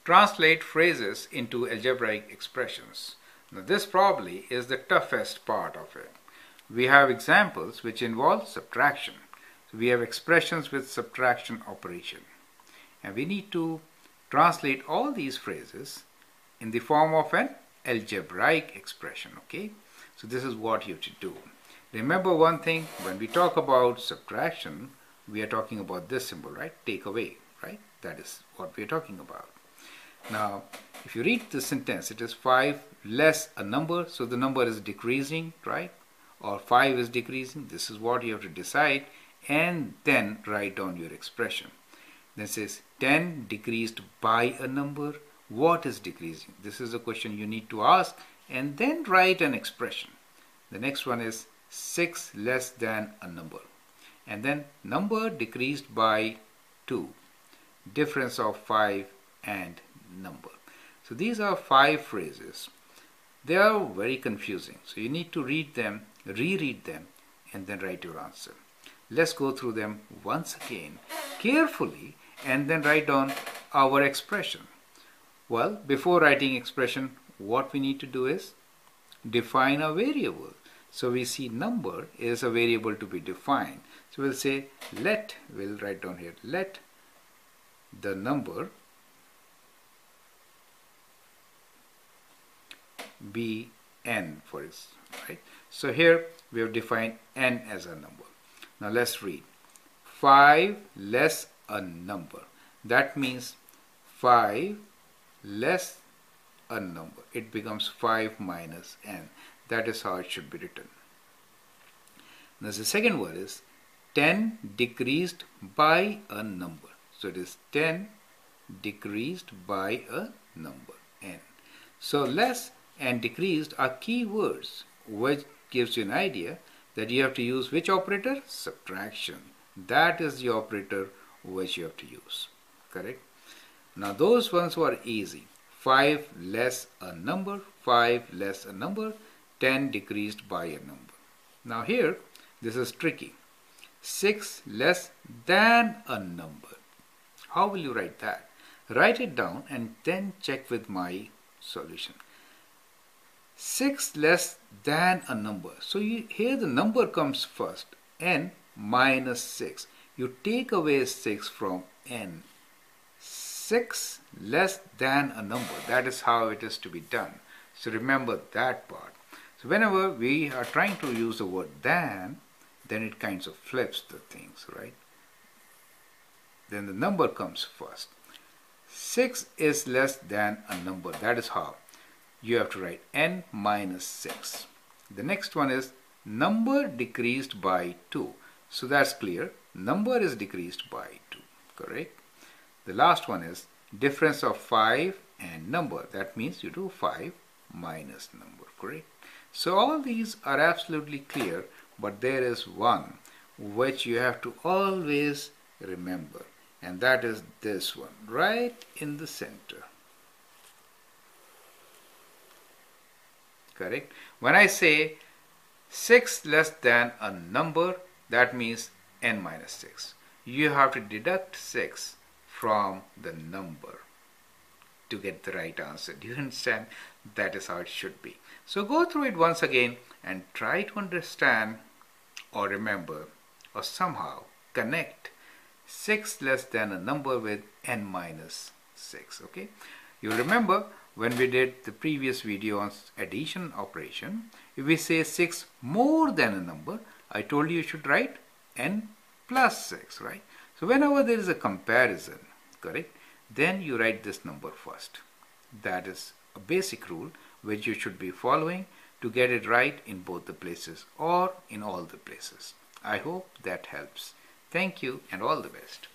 Translate phrases into algebraic expressions. Now this probably is the toughest part of it. We have examples which involve subtraction. So we have expressions with subtraction operation. And we need to translate all these phrases in the form of an algebraic expression, okay? So this is what you have to do. Remember one thing, when we talk about subtraction, we are talking about this symbol, right? Take away, right? That is what we are talking about. Now, if you read the sentence, it is 5 less a number, so the number is decreasing, right? Or 5 is decreasing. This is what you have to decide and then write down your expression. Then it says 10 decreased by a number. What is decreasing? This is a question you need to ask and then write an expression. The next one is 6 less than a number. And then number decreased by 2. Difference of 5 and number. So these are 5 phrases. They are very confusing. So you need to read them, reread them, and then write your answer. Let's go through them once again carefully and then write down our expression. Well, before writing expression, what we need to do is define a variable. So we see number is a variable to be defined. So we'll say we'll write down here, let the number be n for it, right? So here we have defined n as a number. Now let's read. 5 less a number. That means 5 less a number. It becomes 5 minus n. That is how it should be written. Now the second word is 10 decreased by a number. So it is 10 decreased by a number, n. So less and decreased are key words, which gives you an idea that you have to use which operator? Subtraction. That is the operator which you have to use. Correct? Now those ones were easy. 5 less a number, 5 less a number, 10 decreased by a number. Now here, this is tricky. 6 less than a number. How will you write that? Write it down and then check with my solution. 6 less than a number. So here the number comes first, n minus 6. You take away 6 from n. 6 less than a number. That is how it is to be done. So remember that part. So whenever we are trying to use the word than, then it kind of flips the things, right? Then the number comes first. 6 is less than a number. That is how you have to write n minus 6. The next one is number decreased by 2. So that's clear. Number is decreased by 2. Correct? The last one is difference of 5 and number. That means you do 5 minus number. Correct? So all these are absolutely clear, but there is one which you have to always remember, and that is this one right in the center. Correct? When I say 6 less than a number, that means n minus 6. You have to deduct 6 from the number to get the right answer. Do you understand? That is how it should be. So go through it once again and try to understand or remember or somehow connect 6 less than a number with n minus 6. Okay? You remember when we did the previous video on addition operation, if we say 6 more than a number, I told you should write n plus 6, right? So whenever there is a comparison, correct, then you write this number first. That is a basic rule which you should be following to get it right in both the places or in all the places. I hope that helps. Thank you and all the best.